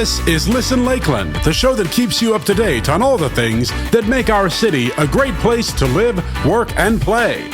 This is Listen Lakeland, the show that keeps you up to date on all the things that make our city a great place to live, work, and play.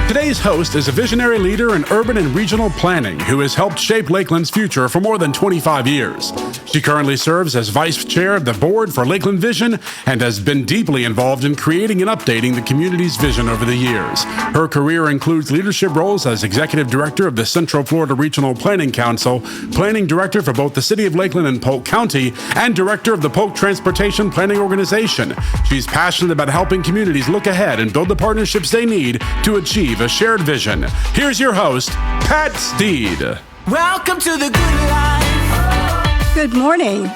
Today's host is a visionary leader in urban and regional planning who has helped shape Lakeland's future for more than 25 years. She currently serves as vice chair of the board for Lakeland Vision and has been deeply involved in creating and updating the community's vision over the years. Her career includes leadership roles as executive director of the Central Florida Regional Planning Council, planning director for both the City of Lakeland and Polk County, and director of the Polk Transportation Planning Organization. She's passionate about helping communities look ahead and build the partnerships they need to achieve a shared vision. Here's your host, Pat Steed. Welcome to the good life. Good morning.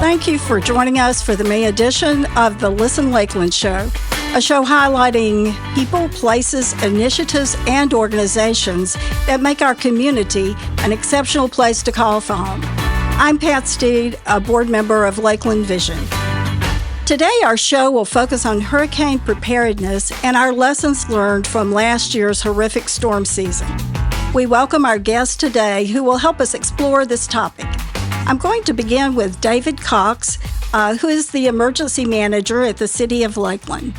Thank you for joining us for the May edition of the Listen Lakeland show, a show highlighting people, places, initiatives, and organizations that make our community an exceptional place to call home. I'm Pat Steed, a board member of Lakeland Vision. Today, our show will focus on hurricane preparedness and our lessons learned from last year's horrific storm season. We welcome our guest today who will help us explore this topic. I'm going to begin with David Cox, who is the emergency manager at the City of Lakeland.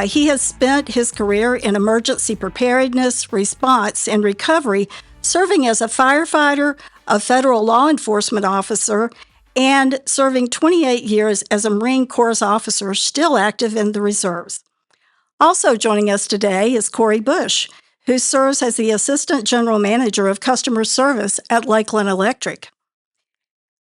He has spent his career in emergency preparedness, response, and recovery, serving as a firefighter, a federal law enforcement officer, and serving 28 years as a Marine Corps officer, still active in the reserves. Also joining us today is Korey Bush, who serves as the Assistant General Manager of Customer Service at Lakeland Electric.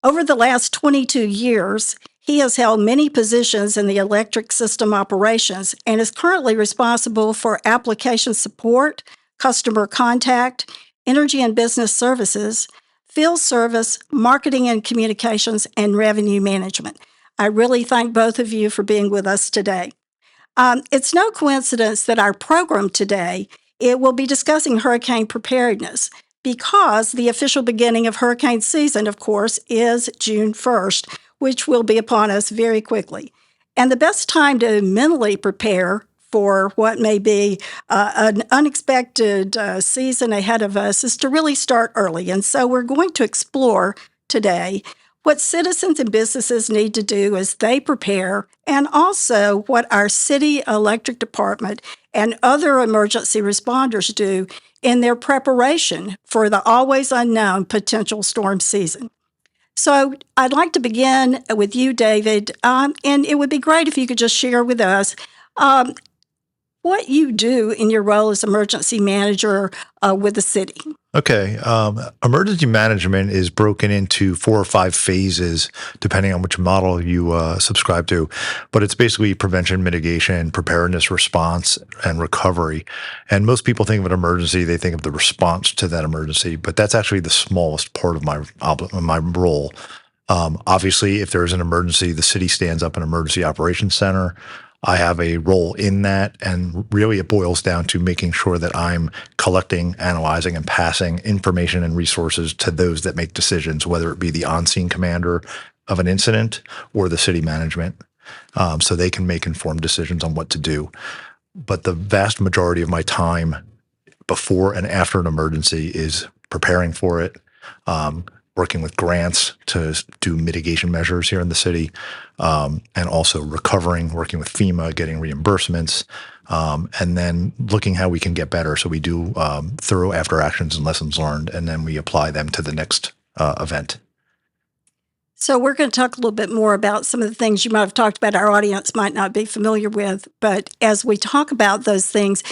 Over the last 22 years, he has held many positions in the electric system operations and is currently responsible for application support, customer contact, energy and business services, field service, marketing and communications, and revenue management. I really thank both of you for being with us today. It's no coincidence that our program today, it will be discussing hurricane preparedness because the official beginning of hurricane season, of course, is June 1st, which will be upon us very quickly. And the best time to mentally prepare for what may be an unexpected season ahead of us is to really start early. And so we're going to explore today what citizens and businesses need to do as they prepare, and also what our city electric department and other emergency responders do in their preparation for the always unknown potential storm season. So I'd like to begin with you, David, and it would be great if you could just share with us what you do in your role as emergency manager with the city. Okay. Emergency management is broken into 4 or 5 phases, depending on which model you subscribe to. But it's basically prevention, mitigation, preparedness, response, and recovery. And most people think of an emergency, they think of the response to that emergency, but that's actually the smallest part of my role. Obviously, if there is an emergency, the city stands up an emergency operations center. I have a role in that, and really it boils down to making sure that I'm collecting, analyzing, and passing information and resources to those that make decisions, whether it be the on-scene commander of an incident or the city management, so they can make informed decisions on what to do. But the vast majority of my time before and after an emergency is preparing for it, working with grants to do mitigation measures here in the city, and also recovering, working with FEMA, getting reimbursements, and then looking how we can get better. So we do thorough after actions and lessons learned, and then we apply them to the next event. So we're going to talk a little bit more about some of the things you might have talked about our audience might not be familiar with. But as we talk about those things,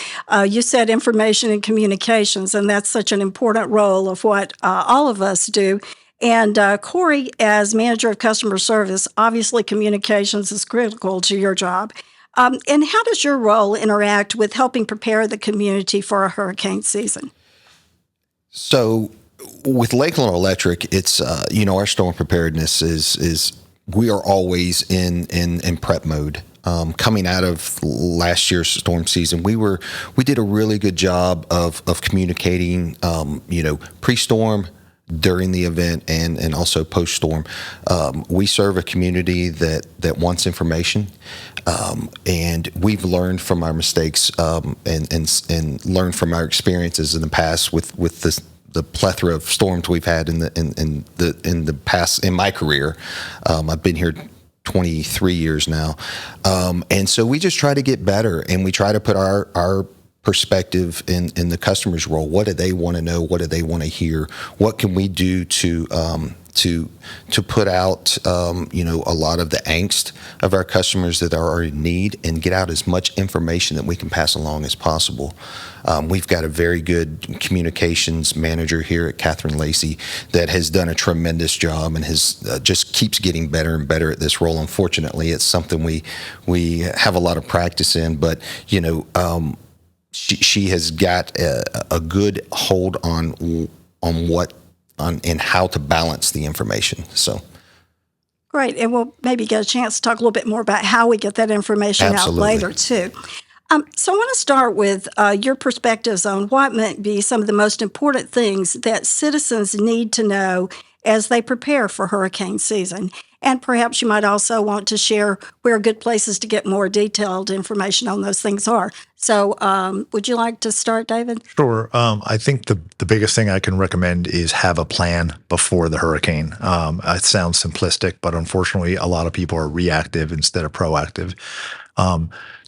you said information and communications, and that's such an important role of what all of us do. And Korey, as manager of customer service, obviously communications is critical to your job. And how does your role interact with helping prepare the community for a hurricane season? So with Lakeland Electric, it's our storm preparedness is we are always in prep mode. Coming out of last year's storm season, we did a really good job of communicating, pre-storm, during the event, and also post-storm. We serve a community that wants information, and we've learned from our mistakes and learned from our experiences in the past with the plethora of storms we've had in the past in my career. I've been here 23 years now, and so we just try to get better, and we try to put our perspective in the customer's role. What do they want to know? What do they want to hear? What can we do to put out a lot of the angst of our customers that are in need, and get out as much information that we can pass along as possible. We've got a very good communications manager here at Catherine Lacey that has done a tremendous job and has just keeps getting better and better at this role. Unfortunately, it's something we have a lot of practice in, but she has got a good hold on and how to balance the information. So great. And we'll maybe get a chance to talk a little bit more about how we get that information Absolutely. out later, too. So I want to start with your perspectives on what might be some of the most important things that citizens need to know as they prepare for hurricane season. And perhaps you might also want to share where good places to get more detailed information on those things are. So would you like to start, David? Sure. I think the biggest thing I can recommend is have a plan before the hurricane. It sounds simplistic, but unfortunately, a lot of people are reactive instead of proactive.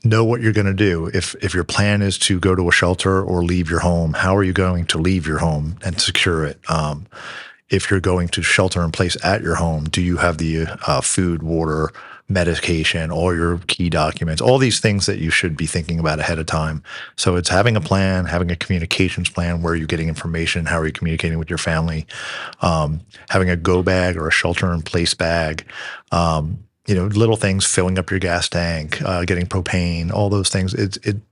Know what you're going to do. If your plan is to go to a shelter or leave your home, how are you going to leave your home and secure it? If you're going to shelter in place at your home, do you have the food, water, medication, all your key documents, all these things that you should be thinking about ahead of time. So it's having a plan, having a communications plan, where you're getting information, how are you communicating with your family, having a go bag or a shelter in place bag, little things, filling up your gas tank, getting propane, all those things.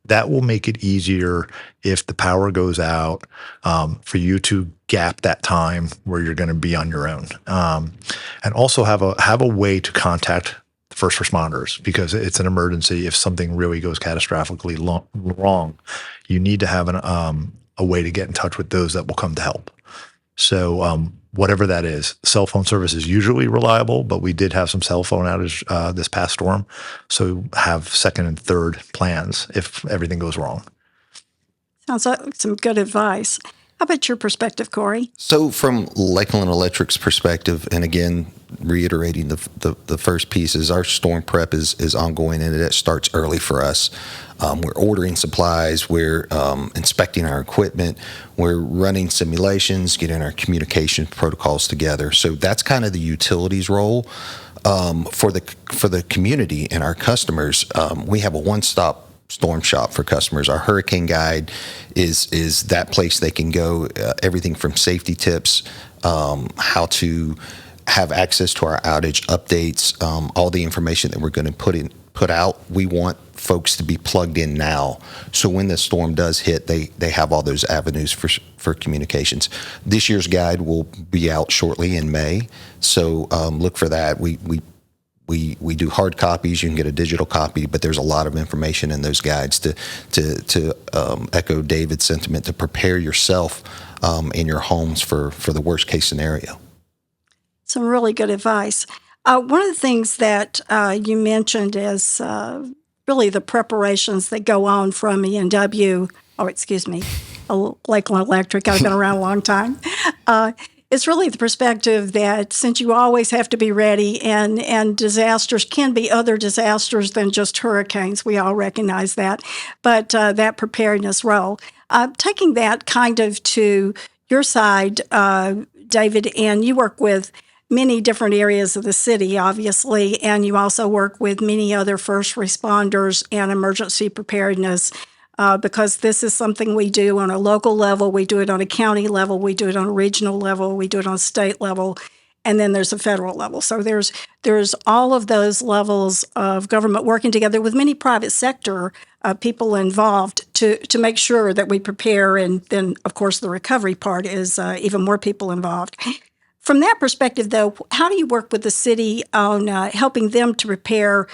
That will make it easier if the power goes out for you to gap that time where you're going to be on your own, and also have a way to contact the first responders, because it's an emergency. If something really goes catastrophically wrong, you need to have a way to get in touch with those that will come to help. So whatever that is, cell phone service is usually reliable, but we did have some cell phone outage this past storm. So have second and third plans if everything goes wrong. Sounds like some good advice. How about your perspective, Korey? So from Lakeland Electric's perspective, and again, reiterating the first piece, is our storm prep is ongoing, and it starts early for us. We're ordering supplies, we're inspecting our equipment, we're running simulations, getting our communication protocols together. So that's kind of the utilities role. For the community and our customers, we have a one-stop storm shop for customers. Our hurricane guide is that place they can go. Everything from safety tips, how to have access to our outage updates, all the information that we're going to put out. We want folks to be plugged in now, so when the storm does hit, they have all those avenues for communications. This year's guide will be out shortly in May, so look for that. We do hard copies. You can get a digital copy, but there's a lot of information in those guides to echo David's sentiment, to prepare yourself in your homes for the worst case scenario. Some really good advice. One of the things that you mentioned is really the preparations that go on from Lakeland Electric. I've been around a long time. It's really the perspective that since you always have to be ready, and disasters can be other disasters than just hurricanes, we all recognize that, but that preparedness role. Taking that kind of to your side, David, and you work with many different areas of the city, obviously, and you also work with many other first responders and emergency preparedness. Because this is something we do on a local level, we do it on a county level, we do it on a regional level, we do it on a state level, and then there's a federal level. So there's all of those levels of government working together with many private sector people involved to make sure that we prepare, and then, of course, the recovery part is even more people involved. From that perspective, though, how do you work with the city on helping them to prepare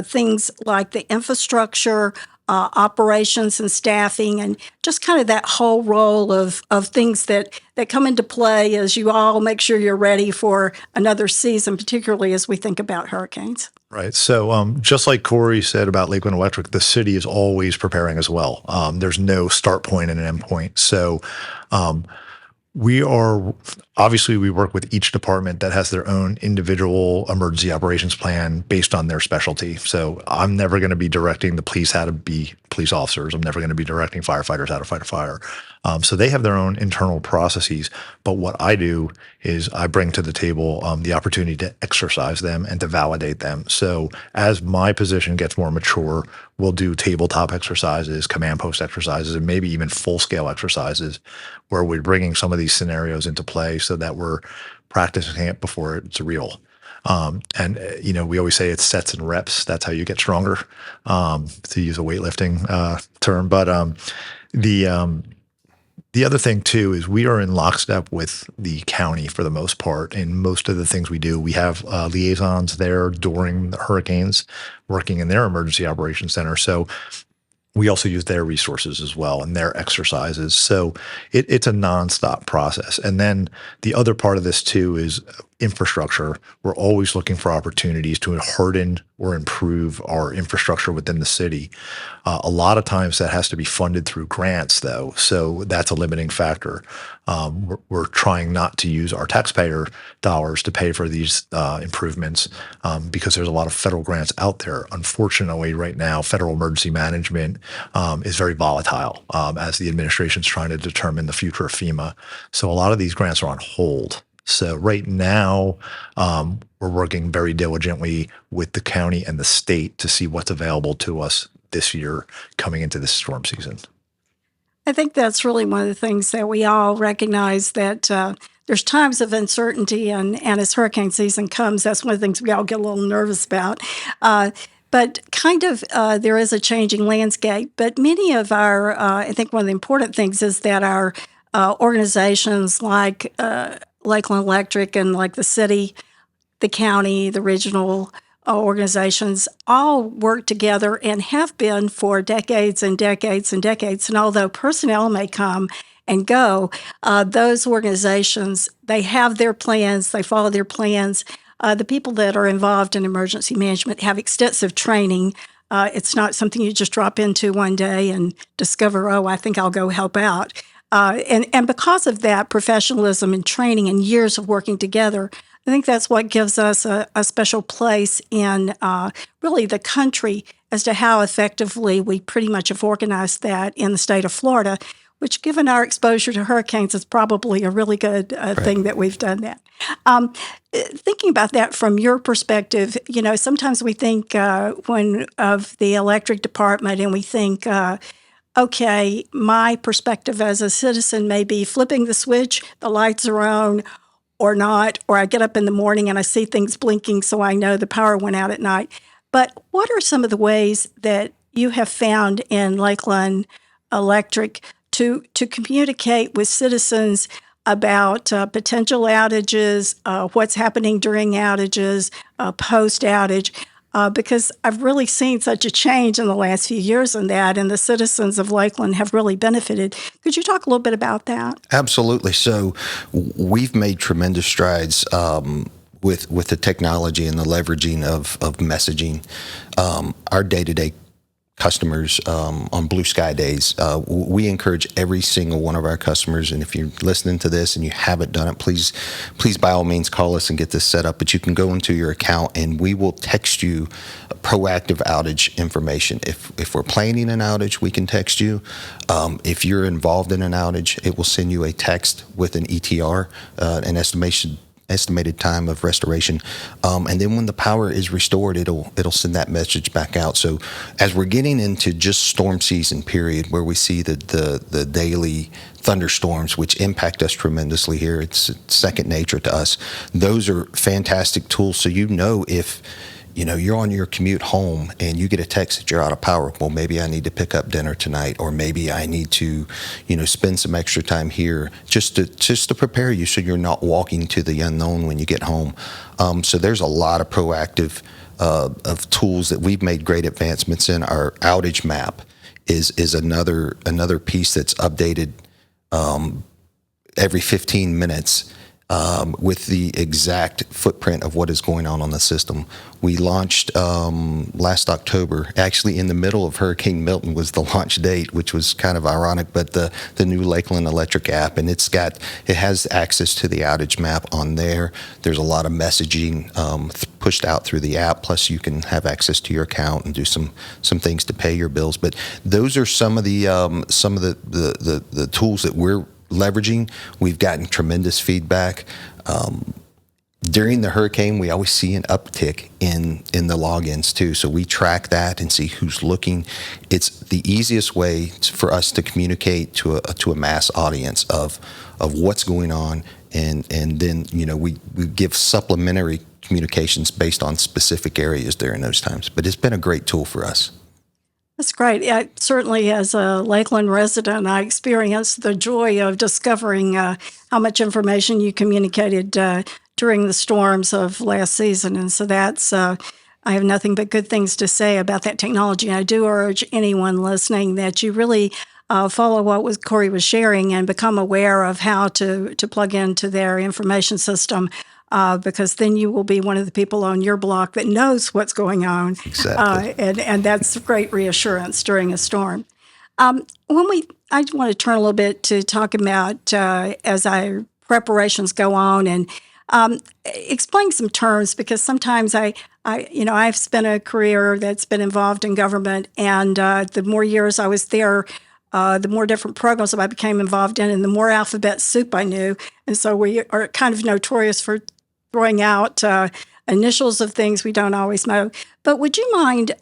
things like the infrastructure, operations and staffing, and just kind of that whole role of things that come into play as you all make sure you're ready for another season, particularly as we think about hurricanes? Right. So just like Korey said about Lakeland Electric, the city is always preparing as well. There's no start point and an end point. So We work with each department that has their own individual emergency operations plan based on their specialty. So I'm never going to be directing the police how to be police officers. I'm never going to be directing firefighters how to fight a fire. So they have their own internal processes. But what I do is I bring to the table the opportunity to exercise them and to validate them. So as my position gets more mature, we'll do tabletop exercises, command post exercises, and maybe even full-scale exercises where we're bringing some of these scenarios into play so that we're practicing it before it's real. We always say it's sets and reps. That's how you get stronger, to use a weightlifting term. But the other thing too is we are in lockstep with the county for the most part. In most of the things we do, we have liaisons there during the hurricanes working in their emergency operations center. So we also use their resources as well and their exercises. So it's a nonstop process. And then the other part of this too is infrastructure. We're always looking for opportunities to harden or improve our infrastructure within the city. A lot of times that has to be funded through grants though. So that's a limiting factor. We're trying not to use our taxpayer dollars to pay for these improvements because there's a lot of federal grants out there. Unfortunately, right now, federal emergency management is very volatile as the administration's trying to determine the future of FEMA. So a lot of these grants are on hold. So right now, we're working very diligently with the county and the state to see what's available to us this year coming into this storm season. I think that's really one of the things that we all recognize, that there's times of uncertainty, and as hurricane season comes, that's one of the things we all get a little nervous about. But there is a changing landscape. But many of our, I think one of the important things is that our organizations like Lakeland Electric and like the city, the county, the regional organizations all work together and have been for decades and decades and decades. And although personnel may come and go, those organizations, they have their plans, they follow their plans. The people that are involved in emergency management have extensive training. It's not something you just drop into one day and discover, oh, I think I'll go help out. And because of that professionalism and training and years of working together, I think that's what gives us a special place in really the country as to how effectively we pretty much have organized that in the state of Florida, which, given our exposure to hurricanes, is probably a really good thing that we've done that. Thinking about that from your perspective, sometimes we think of the electric department and we think, okay, my perspective as a citizen may be flipping the switch, the lights are on or not, or I get up in the morning and I see things blinking so I know the power went out at night. But what are some of the ways that you have found in Lakeland Electric to communicate with citizens about potential outages, what's happening during outages, post-outage? Because I've really seen such a change in the last few years in that, and the citizens of Lakeland have really benefited. Could you talk a little bit about that? Absolutely. So we've made tremendous strides with the technology and the leveraging of messaging. Our day-to-day customers on blue sky days, we encourage every single one of our customers, and if you're listening to this and you haven't done it, please by all means call us and get this set up. But you can go into your account and we will text you proactive outage information. If we're planning an outage, we can text you. If you're involved in an outage, it will send you a text with an ETR, an estimated time of restoration, and then when the power is restored, it'll send that message back out. So as we're getting into just storm season period, where we see the daily thunderstorms, which impact us tremendously here, it's second nature to us. Those are fantastic tools. So if you're on your commute home and you get a text that you're out of power, well, maybe I need to pick up dinner tonight, or maybe I need to, spend some extra time here just to prepare you so you're not walking to the unknown when you get home. So there's a lot of proactive of tools that we've made great advancements in. Our outage map is another piece that's updated every 15 minutes. with the exact footprint of what is going on the system. We launched last October. Actually, in the middle of Hurricane Milton was the launch date, which was kind of ironic. But the new Lakeland Electric app, and it has access to the outage map on there. There's a lot of messaging pushed out through the app. Plus, you can have access to your account and do some things to pay your bills. But those are some of the tools that we're leveraging. We've gotten tremendous feedback. During the hurricane, we always see an uptick in the logins too. So we track that and see who's looking. It's the easiest way for us to communicate to a mass audience of what's going on, and then we give supplementary communications based on specific areas during those times. But it's been a great tool for us. That's great. Certainly, as a Lakeland resident, I experienced the joy of discovering how much information you communicated during the storms of last season. And so I have nothing but good things to say about that technology. And I do urge anyone listening that you really follow what Korey was sharing and become aware of how to plug into their information system. Because then you will be one of the people on your block that knows what's going on. Exactly. And that's great reassurance during a storm. I want to turn a little bit to talk about as our preparations go on and explain some terms, because sometimes I've spent a career that's been involved in government, and the more years I was there, the more different programs I became involved in, and the more alphabet soup I knew. And so we are kind of notorious for throwing out initials of things we don't always know. But would you mind,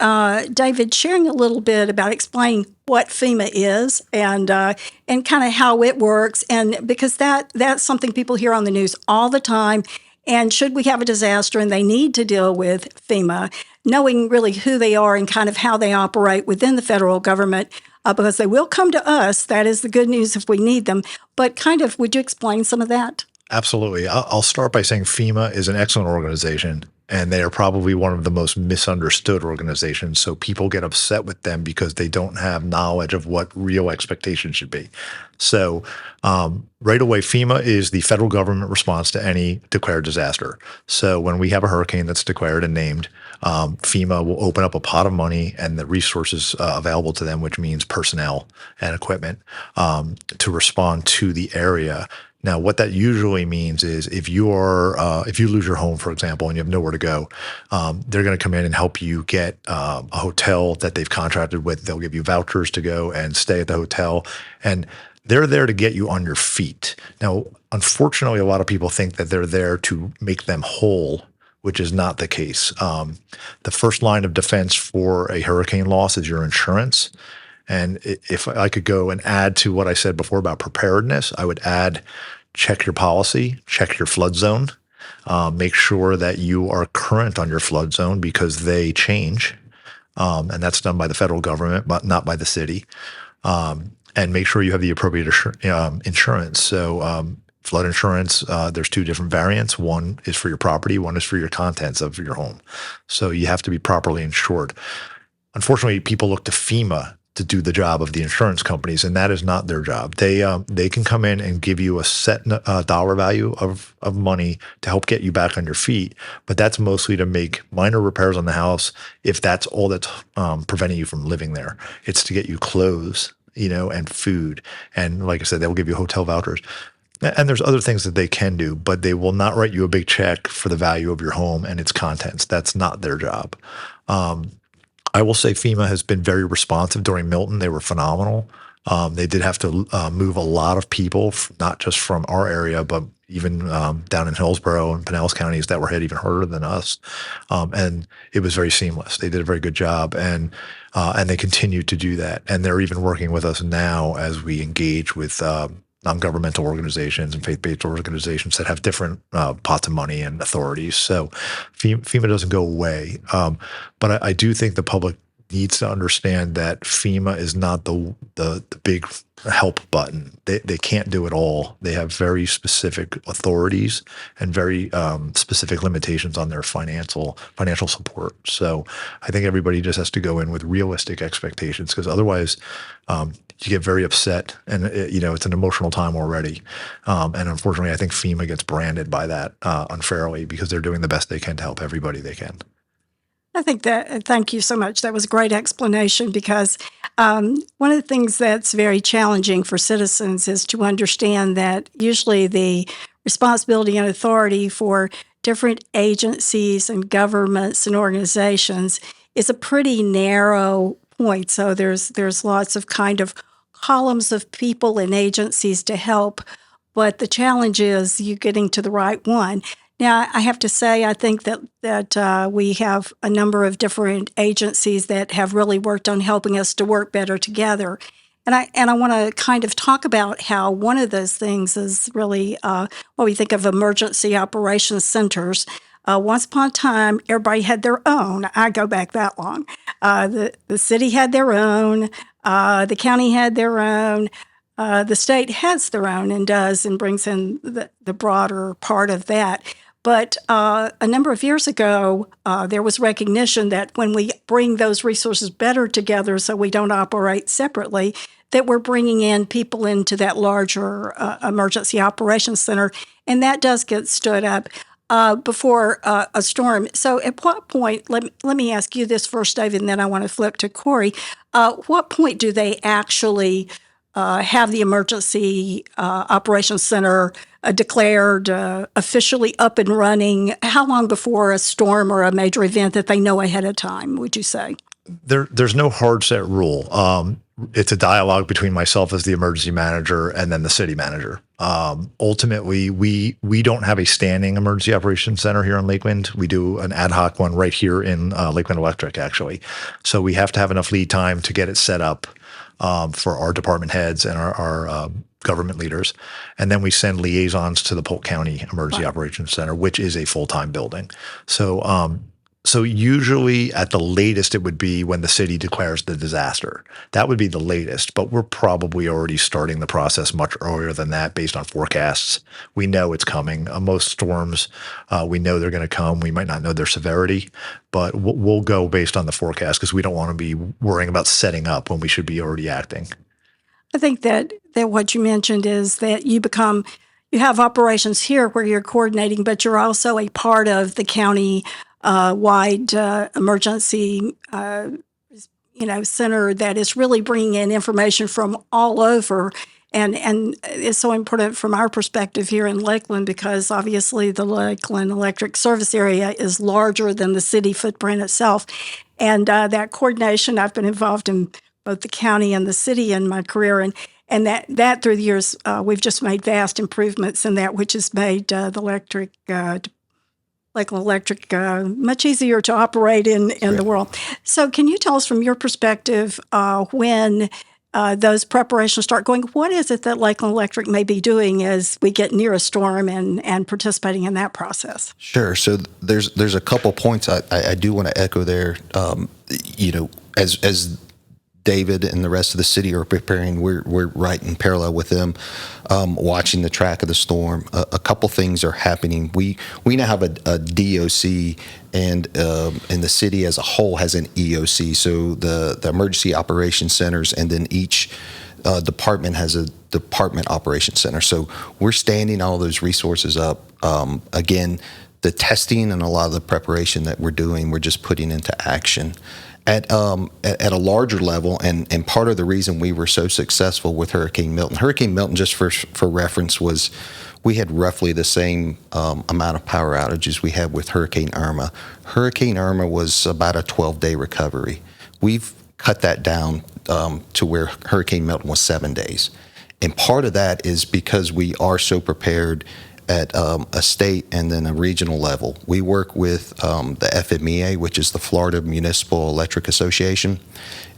David, sharing a little bit about explaining what FEMA is and kind of how it works? And because that's something people hear on the news all the time. And should we have a disaster and they need to deal with FEMA, knowing really who they are and kind of how they operate within the federal government, because they will come to us. That is the good news if we need them. But kind of, would you explain some of that? Absolutely. I'll start by saying FEMA is an excellent organization, and they are probably one of the most misunderstood organizations. So people get upset with them because they don't have knowledge of what real expectations should be. So right away, FEMA is the federal government response to any declared disaster. So when we have a hurricane that's declared and named, FEMA will open up a pot of money and the resources available to them, which means personnel and equipment, to respond to the area. Now, what that usually means is if you lose your home, for example, and you have nowhere to go, they're going to come in and help you get a hotel that they've contracted with. They'll give you vouchers to go and stay at the hotel, and they're there to get you on your feet. Now, unfortunately, a lot of people think that they're there to make them whole, which is not the case. The first line of defense for a hurricane loss is your insurance. And if I could go and add to what I said before about preparedness, I would add check your policy, check your flood zone, make sure that you are current on your flood zone because they change. And that's done by the federal government, but not by the city. And make sure you have the appropriate insurance. So flood insurance, there's two different variants. One is for your property, one is for your contents of your home. So you have to be properly insured. Unfortunately, people look to FEMA to do the job of the insurance companies, and that is not their job. They can come in and give you a set dollar value of money to help get you back on your feet, but that's mostly to make minor repairs on the house if that's all that's preventing you from living there. It's to get you clothes, and food, and like I said, they'll give you hotel vouchers. And there's other things that they can do, but they will not write you a big check for the value of your home and its contents. That's not their job. I will say FEMA has been very responsive during Milton. They were phenomenal. They did have to move a lot of people, not just from our area, but even down in Hillsborough and Pinellas counties that were hit even harder than us. And it was very seamless. They did a very good job, and they continue to do that. And they're even working with us now as we engage with non-governmental organizations and faith-based organizations that have different pots of money and authorities. So FEMA doesn't go away. But I do think the public needs to understand that FEMA is not the big help button. They can't do it all. They have very specific authorities and very specific limitations on their financial support. So I think everybody just has to go in with realistic expectations, because otherwise you get very upset, and it's an emotional time already. And unfortunately, I think FEMA gets branded by that unfairly, because they're doing the best they can to help everybody they can. Thank you so much. That was a great explanation, because one of the things that's very challenging for citizens is to understand that usually the responsibility and authority for different agencies and governments and organizations is a pretty narrow point. So there's lots of kind of columns of people and agencies to help, but the challenge is you getting to the right one. Now, I have to say, I think that we have a number of different agencies that have really worked on helping us to work better together. And I want to kind of talk about how one of those things is really what we think of emergency operations centers. Once upon a time, everybody had their own. I go back that long. The city had their own. The county had their own. The state has their own and does, and brings in the broader part of that. But a number of years ago, there was recognition that when we bring those resources better together so we don't operate separately, that we're bringing in people into that larger emergency operations center, and that does get stood up before a storm. So at what point, let me ask you this first, David, and then I want to flip to Korey. What point do they actually have the emergency operations center declared officially up and running? How long before a storm or a major event that they know ahead of time, would you say? There's no hard set rule. It's a dialogue between myself as the emergency manager and then the city manager. Ultimately, we don't have a standing emergency operations center here in Lakeland. We do an ad hoc one right here in Lakeland Electric, actually. So we have to have enough lead time to get it set up for our department heads and our government leaders. And then we send liaisons to the Polk County Emergency Operations Center, which is a full-time building. So usually at the latest, it would be when the city declares the disaster. That would be the latest, but we're probably already starting the process much earlier than that based on forecasts. We know it's coming. Most storms, we know they're going to come. We might not know their severity, but we'll go based on the forecast, because we don't want to be worrying about setting up when we should be already acting. I think that what you mentioned is that you have operations here where you're coordinating, but you're also a part of the county wide emergency center that is really bringing in information from all over. And it's so important from our perspective here in Lakeland, because obviously the Lakeland Electric service area is larger than the city footprint itself. And that coordination, I've been involved in both the county and the city in my career. And that through the years, we've just made vast improvements in that, which has made the Lakeland Electric much easier to operate in the world. So can you tell us from your perspective when those preparations start going, what is it that Lakeland Electric may be doing as we get near a storm and participating in that process? Sure. So there's a couple points I do want to echo there. As David and the rest of the city are preparing, we're right in parallel with them, watching the track of the storm. A couple things are happening. We now have a DOC, and the city as a whole has an EOC. So the emergency operations centers, and then each department has a department operations center. So we're standing all those resources up. Again, the testing and a lot of the preparation that we're doing, we're just putting into action. At a larger level, and part of the reason we were so successful with Hurricane Milton, just for reference, was we had roughly the same amount of power outages we had with Hurricane Irma. Hurricane Irma was about a 12-day recovery. We've cut that down to where Hurricane Milton was 7 days. And part of that is because we are so prepared at a state and then a regional level. We work with the FEMA, which is the Florida Municipal Electric Association,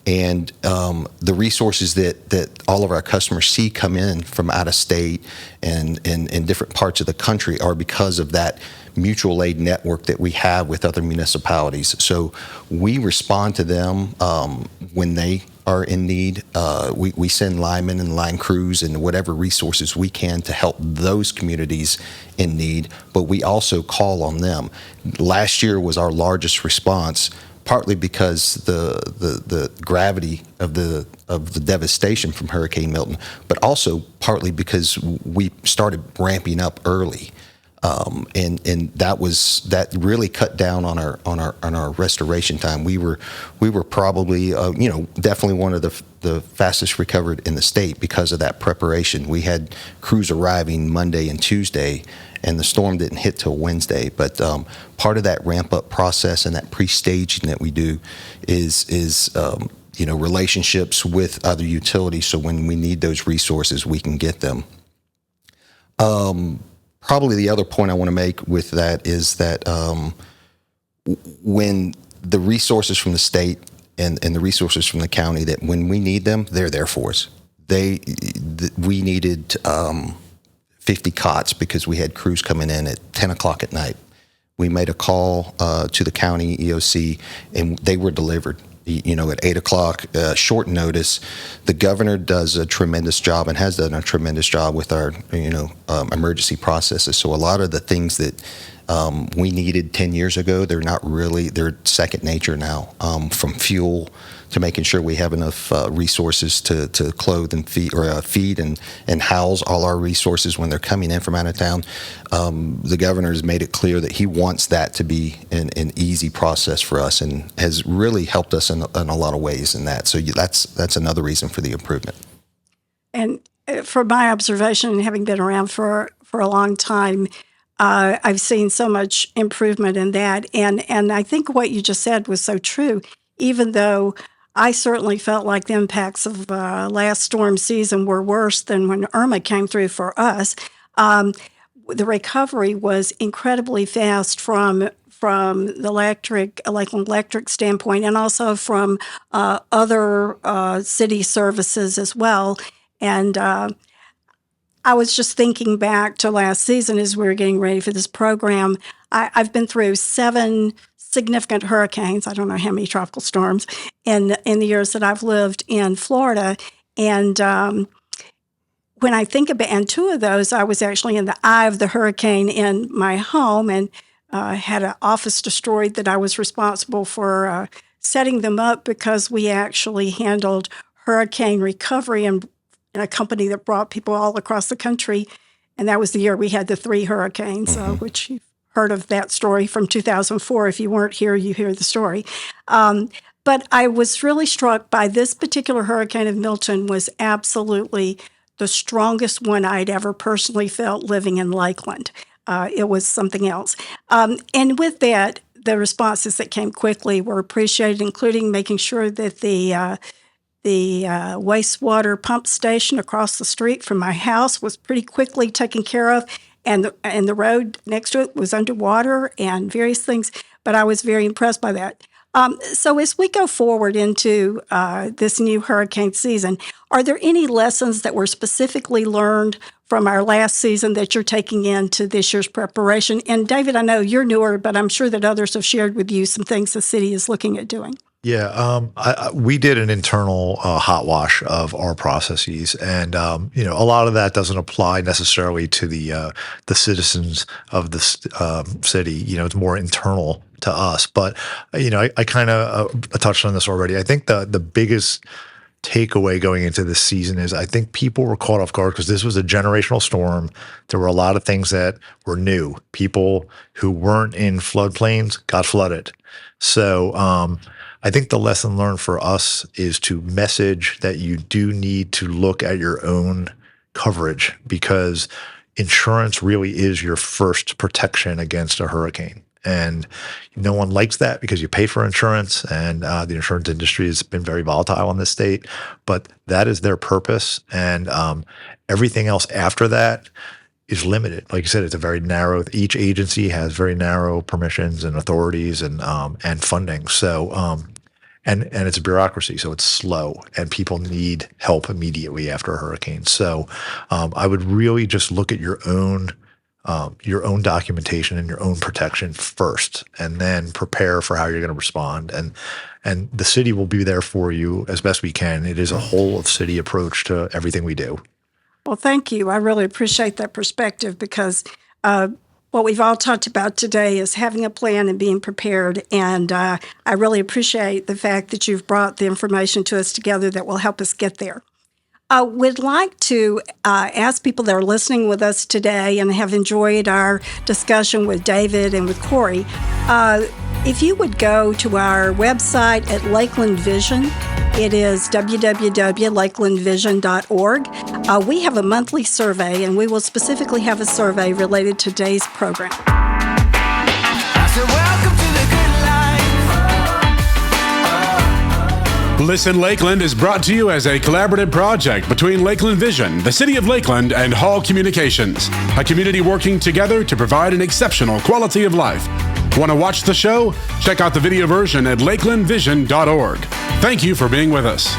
and the resources that all of our customers see come in from out of state and in different parts of the country are because of that mutual aid network that we have with other municipalities. So we respond to them when they are in need. We send linemen and line crews and whatever resources we can to help those communities in need, but we also call on them. Last year was our largest response, partly because the gravity of the devastation from Hurricane Milton, but also partly because we started ramping up early. And that really cut down on our restoration time. We were probably definitely one of the fastest recovered in the state because of that preparation. We had crews arriving Monday and Tuesday, and the storm didn't hit till Wednesday. But part of that ramp up process and that pre-staging that we do is relationships with other utilities. So when we need those resources, we can get them. Probably the other point I want to make with that is that when the resources from the state and the resources from the county, that when we need them, they're there for us. We needed 50 cots because we had crews coming in at 10 o'clock at night. We made a call to the county EOC, and they were delivered. At 8 o'clock, short notice. The governor does a tremendous job and has done a tremendous job with our, emergency processes. So a lot of the things that we needed 10 years ago, they're second nature now, from fuel to making sure we have enough resources to clothe and feed and house all our resources when they're coming in from out of town. The governor has made it clear that he wants that to be an easy process for us, and has really helped us in a lot of ways in that. So that's another reason for the improvement. And from my observation, and having been around for a long time, I've seen so much improvement in that. And I think what you just said was so true, even though I certainly felt like the impacts of last storm season were worse than when Irma came through for us. The recovery was incredibly fast from the Lakeland Electric standpoint, and also from other city services as well. And I was just thinking back to last season as we were getting ready for this program. I've been through 7 significant hurricanes. I don't know how many tropical storms in the years that I've lived in Florida. And when I think about, and 2 of those, I was actually in the eye of the hurricane in my home, and had an office destroyed that I was responsible for setting them up, because we actually handled hurricane recovery and a company that brought people all across the country. And that was the year we had the 3 hurricanes, which you've heard of that story from 2004. If you weren't here, you hear the story. But I was really struck by this particular hurricane of Milton was absolutely the strongest one I'd ever personally felt living in Lakeland. It was something else. And with that, the responses that came quickly were appreciated, including making sure that the wastewater pump station across the street from my house was pretty quickly taken care of, and the road next to it was underwater and various things. But I was very impressed by that. So as we go forward into this new hurricane season, are there any lessons that were specifically learned from our last season that you're taking into this year's preparation? And David, I know you're newer, but I'm sure that others have shared with you some things the city is looking at doing. Yeah, we did an internal hot wash of our processes, and a lot of that doesn't apply necessarily to the citizens of the city. It's more internal to us. But I kind of touched on this already. I think the biggest takeaway going into this season is I think people were caught off guard because this was a generational storm. There were a lot of things that were new. People who weren't in floodplains got flooded. So I think the lesson learned for us is to message that you do need to look at your own coverage, because insurance really is your first protection against a hurricane. And no one likes that because you pay for insurance, and the insurance industry has been very volatile in this state. But that is their purpose, and everything else after that is limited. Like you said, it's a very narrow. Each agency has very narrow permissions and authorities and funding. So and it's a bureaucracy, so it's slow, and people need help immediately after a hurricane. So I would really just look at your own your own documentation and your own protection first, and then prepare for how you're going to respond. And the city will be there for you as best we can. It is a whole of city approach to everything we do. Well, thank you. I really appreciate that perspective because what we've all talked about today is having a plan and being prepared. And I really appreciate the fact that you've brought the information to us together that will help us get there. I would like to ask people that are listening with us today and have enjoyed our discussion with David and with Korey, if you would go to our website at Lakeland Vision. It is www.lakelandvision.org. We have a monthly survey, and we will specifically have a survey related to today's program. I said, welcome to the good life. Listen Lakeland is brought to you as a collaborative project between Lakeland Vision, the City of Lakeland, and Hall Communications, a community working together to provide an exceptional quality of life. Want to watch the show? Check out the video version at lakelandvision.org. Thank you for being with us.